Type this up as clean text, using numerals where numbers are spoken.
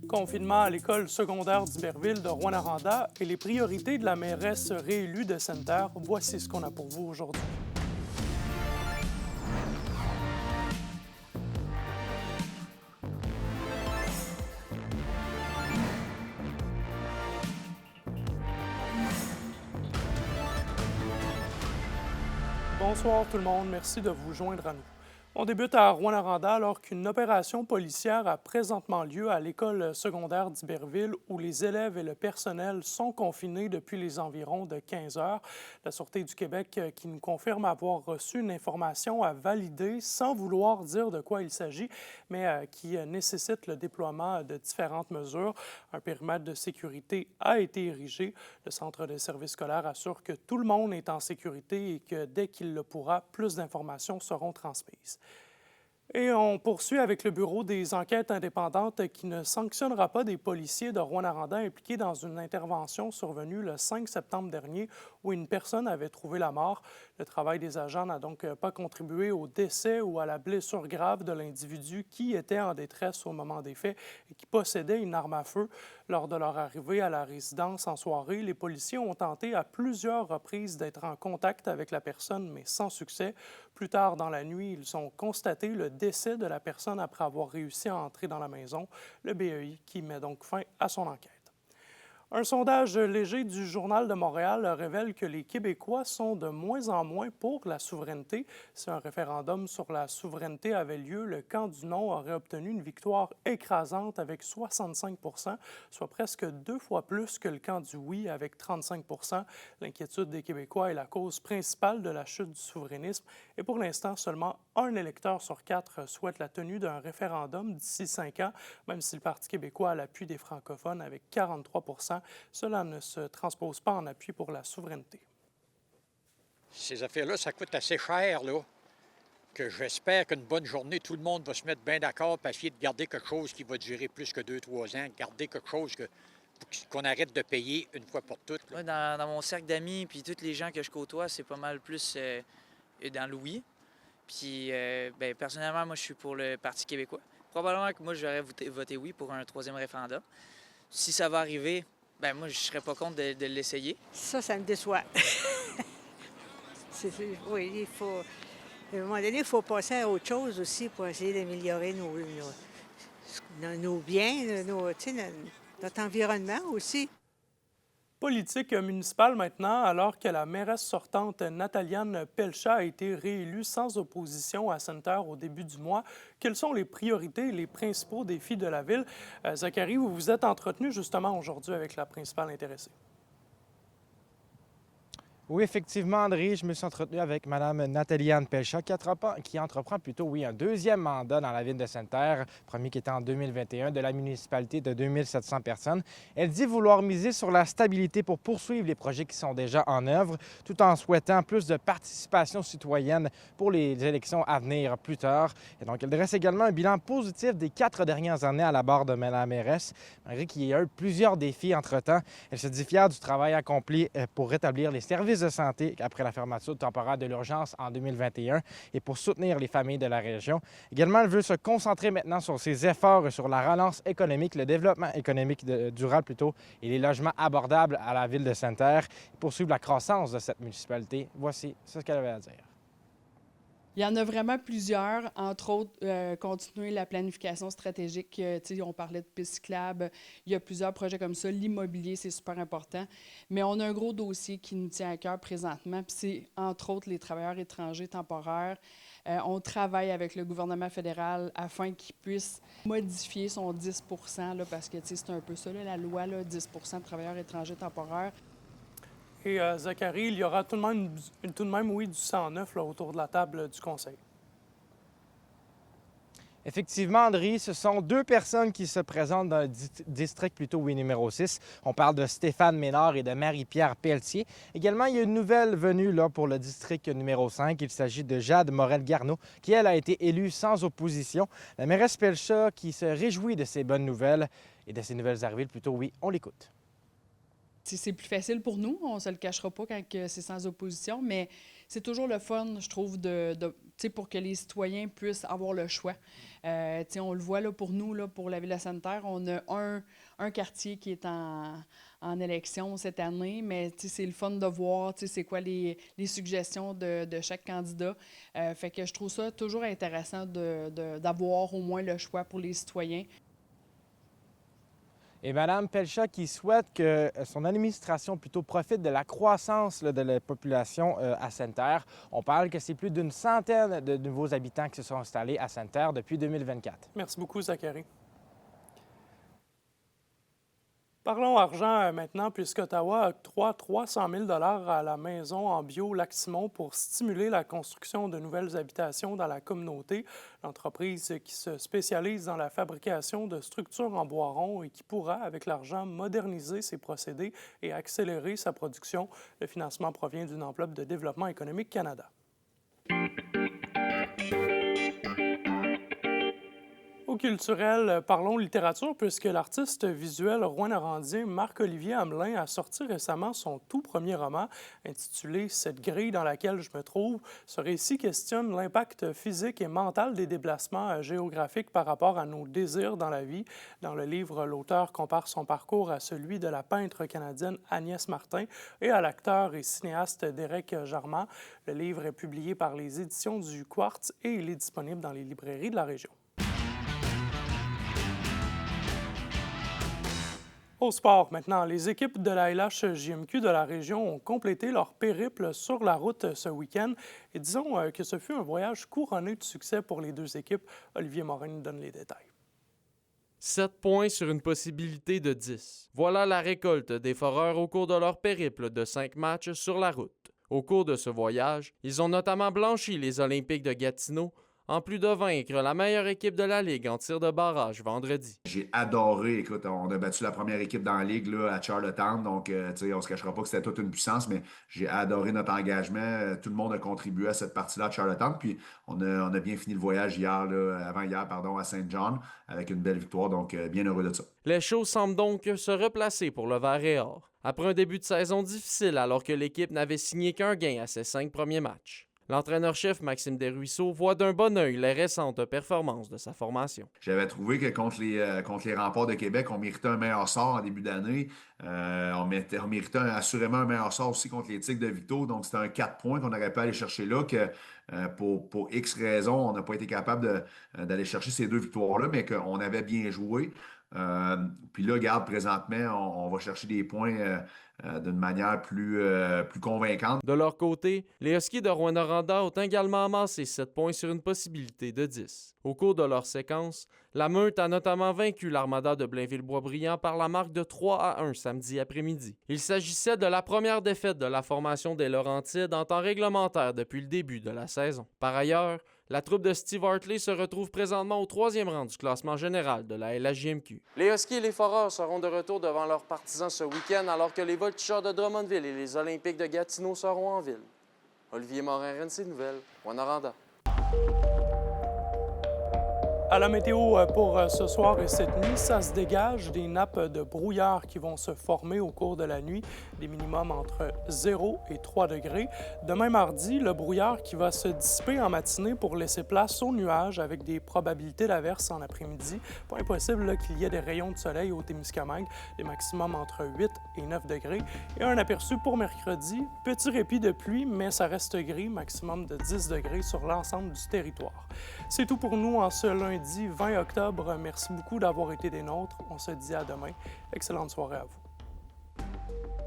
Confinement à l'école secondaire d'Iberville de Rouyn-Noranda et les priorités de la mairesse réélue de Sainte-Terre, voici ce qu'on a pour vous aujourd'hui. Bonsoir tout le monde, merci de vous joindre à nous. On débute à Rouyn-Noranda alors qu'une opération policière a présentement lieu à l'école secondaire d'Iberville où les élèves et le personnel sont confinés depuis les environs de 15 heures. La Sûreté du Québec qui nous confirme avoir reçu une information à valider sans vouloir dire de quoi il s'agit, mais qui nécessite le déploiement de différentes mesures. Un périmètre de sécurité a été érigé. Le Centre de services scolaires assure que tout le monde est en sécurité et que dès qu'il le pourra, plus d'informations seront transmises. Et on poursuit avec le Bureau des enquêtes indépendantes qui ne sanctionnera pas des policiers de Rouyn-Noranda impliqués dans une intervention survenue le 5 septembre dernier où une personne avait trouvé la mort. Le travail des agents n'a donc pas contribué au décès ou à la blessure grave de l'individu qui était en détresse au moment des faits et qui possédait une arme à feu. Lors de leur arrivée à la résidence en soirée, les policiers ont tenté à plusieurs reprises d'être en contact avec la personne, mais sans succès. Plus tard dans la nuit, ils ont constaté le décès de la personne après avoir réussi à entrer dans la maison. Le BEI qui met donc fin à son enquête. Un sondage léger du Journal de Montréal révèle que les Québécois sont de moins en moins pour la souveraineté. Si un référendum sur la souveraineté avait lieu, le camp du non aurait obtenu une victoire écrasante avec 65 %, soit presque 2 fois plus que le camp du oui avec 35 %. L'inquiétude des Québécois est la cause principale de la chute du souverainisme et pour l'instant, seulement un électeur sur 4 souhaite la tenue d'un référendum d'ici 5 ans, même si le Parti québécois a l'appui des francophones avec 43 %. Cela ne se transpose pas en appui pour la souveraineté. Ces affaires-là, ça coûte assez cher, là, que j'espère qu'une bonne journée, tout le monde va se mettre bien d'accord pour essayer de garder quelque chose qui va durer plus que 2-3 ans, garder quelque chose qu'on arrête de payer une fois pour toutes. Moi, dans mon cercle d'amis, puis tous les gens que je côtoie, c'est pas mal plus dans le oui. Puis, personnellement, moi, je suis pour le Parti québécois. Probablement que moi, j'aurais voté oui pour un 3e référendum. Si ça va arriver, moi, je serais pas contre de l'essayer. Ça me déçoit. Oui, il faut... À un moment donné, il faut passer à autre chose aussi pour essayer d'améliorer nos biens, notre environnement aussi. Politique municipale maintenant, alors que la mairesse sortante Nataliane Pelcha a été réélue sans opposition à Sainte-Terre au début du mois. Quelles sont les priorités et les principaux défis de la ville? Zachary, vous vous êtes entretenu justement aujourd'hui avec la principale intéressée. Oui, effectivement, André, je me suis entretenu avec Mme Nataliane Pelcha, qui entreprend plutôt, un 2e mandat dans la ville de Sainte-Terre, premier qui était en 2021, de la municipalité de 2700 personnes. Elle dit vouloir miser sur la stabilité pour poursuivre les projets qui sont déjà en œuvre, tout en souhaitant plus de participation citoyenne pour les élections à venir plus tard. Et donc, elle dresse également un bilan positif des 4 dernières années à la barre de la mairesse, malgré qu'il y a eu plusieurs défis entre-temps. Elle se dit fière du travail accompli pour rétablir les services de santé après la fermeture temporaire de l'urgence en 2021 et pour soutenir les familles de la région. Également, elle veut se concentrer maintenant sur ses efforts sur la relance économique, le développement économique durable plutôt, et les logements abordables à la ville de Sainte-Terre et poursuivre la croissance de cette municipalité. Voici ce qu'elle avait à dire. Il y en a vraiment plusieurs, entre autres, continuer la planification stratégique. On parlait de pistes cyclables, il y a plusieurs projets comme ça. L'immobilier, c'est super important. Mais on a un gros dossier qui nous tient à cœur présentement, puis c'est entre autres les travailleurs étrangers temporaires. On travaille avec le gouvernement fédéral afin qu'il puisse modifier son 10 % là, parce que c'est un peu ça, là, la loi, là, 10 % de travailleurs étrangers temporaires. Et Zachary, il y aura tout de même du 109 là, autour de la table du Conseil. Effectivement, André, ce sont 2 personnes qui se présentent dans le district plutôt numéro 6. On parle de Stéphane Ménard et de Marie-Pierre Pelletier. Également, il y a une nouvelle venue là, pour le district numéro 5. Il s'agit de Jade Morel-Garneau, qui, elle, a été élue sans opposition. La mairesse Pelcha qui se réjouit de ces bonnes nouvelles et de ces nouvelles arrivées, plutôt, on l'écoute. C'est plus facile pour nous, on ne se le cachera pas quand c'est sans opposition, mais c'est toujours le fun, je trouve, tu sais, pour que les citoyens puissent avoir le choix. Tu sais, on le voit là, pour nous, là, pour la Ville de Sainte-Terre, on a un quartier qui est en élection cette année, mais tu sais, c'est le fun de voir, tu sais, c'est quoi les suggestions de chaque candidat. Fait que je trouve ça toujours intéressant d'avoir au moins le choix pour les citoyens. Et Mme Pelcha qui souhaite que son administration plutôt profite de la croissance là, de la population à Sainte-Terre. On parle que c'est plus d'une centaine de nouveaux habitants qui se sont installés à Sainte-Terre depuis 2024. Merci beaucoup, Zachary. Parlons argent maintenant, puisqu'Ottawa octroie 300 000 à la maison en bio Lac-Simon pour stimuler la construction de nouvelles habitations dans la communauté. L'entreprise qui se spécialise dans la fabrication de structures en bois rond et qui pourra, avec l'argent, moderniser ses procédés et accélérer sa production. Le financement provient d'une enveloppe de Développement économique Canada. Au culturel, parlons littérature, puisque l'artiste visuel rouyn-norandien Marc-Olivier Hamelin a sorti récemment son tout premier roman, intitulé « Cette grille dans laquelle je me trouve ». Ce récit questionne l'impact physique et mental des déplacements géographiques par rapport à nos désirs dans la vie. Dans le livre, l'auteur compare son parcours à celui de la peintre canadienne Agnès Martin et à l'acteur et cinéaste Derek Jarman. Le livre est publié par les éditions du Quartz et il est disponible dans les librairies de la région. Au sport, maintenant, les équipes de la LHJMQ de la région ont complété leur périple sur la route ce week-end. Et disons que ce fut un voyage couronné de succès pour les deux équipes. Olivier Morin nous donne les détails. 7 points sur une possibilité de 10. Voilà la récolte des foreurs au cours de leur périple de 5 matchs sur la route. Au cours de ce voyage, ils ont notamment blanchi les Olympiques de Gatineau, en plus de vaincre la meilleure équipe de la Ligue en tir de barrage vendredi. J'ai adoré, écoute, on a battu la première équipe dans la Ligue là, à Charlottetown, donc on ne se cachera pas que c'était toute une puissance, mais j'ai adoré notre engagement. Tout le monde a contribué à cette partie-là de Charlottetown, puis on a bien fini le voyage avant-hier, à Saint John, avec une belle victoire, donc bien heureux de ça. Les choses semblent donc se replacer pour le vert et or, après un début de saison difficile alors que l'équipe n'avait signé qu'un gain à ses 5 premiers matchs. L'entraîneur-chef Maxime Desruisseaux voit d'un bon œil les récentes performances de sa formation. J'avais trouvé que contre les Remparts de Québec, on méritait un meilleur sort en début d'année. On méritait assurément un meilleur sort aussi contre les Tigres de Victo. Donc, c'était un 4 points qu'on aurait pu aller chercher là, que pour X raisons, on n'a pas été capable d'aller chercher ces 2 victoires-là, mais qu'on avait bien joué. Puis là, regarde, présentement, on va chercher des points d'une manière plus convaincante. De leur côté, les Huskies de Rouyn-Noranda ont également amassé 7 points sur une possibilité de 10. Au cours de leur séquence, la Meute a notamment vaincu l'Armada de Blainville-Boisbriand par la marque de 3-1 samedi après-midi. Il s'agissait de la première défaite de la formation des Laurentides en temps réglementaire depuis le début de la saison. Par ailleurs, la troupe de Steve Hartley se retrouve présentement au 3e rang du classement général de la LHJMQ. Les Huskies et les Foreurs seront de retour devant leurs partisans ce week-end alors que les Voltigeurs de Drummondville et les Olympiques de Gatineau seront en ville. Olivier Morin, RNC Nouvelles, Rouyn-Noranda. À la météo pour ce soir et cette nuit, ça se dégage des nappes de brouillard qui vont se former au cours de la nuit, des minimums entre 0 et 3 degrés. Demain mardi, le brouillard qui va se dissiper en matinée pour laisser place aux nuages avec des probabilités d'averses en après-midi. Pas impossible qu'il y ait des rayons de soleil au Témiscamingue, des maximums entre 8 et 9 degrés. Et un aperçu pour mercredi, petit répit de pluie, mais ça reste gris, maximum de 10 degrés sur l'ensemble du territoire. C'est tout pour nous en ce lundi 20 octobre. Merci beaucoup d'avoir été des nôtres. On se dit à demain. Excellente soirée à vous.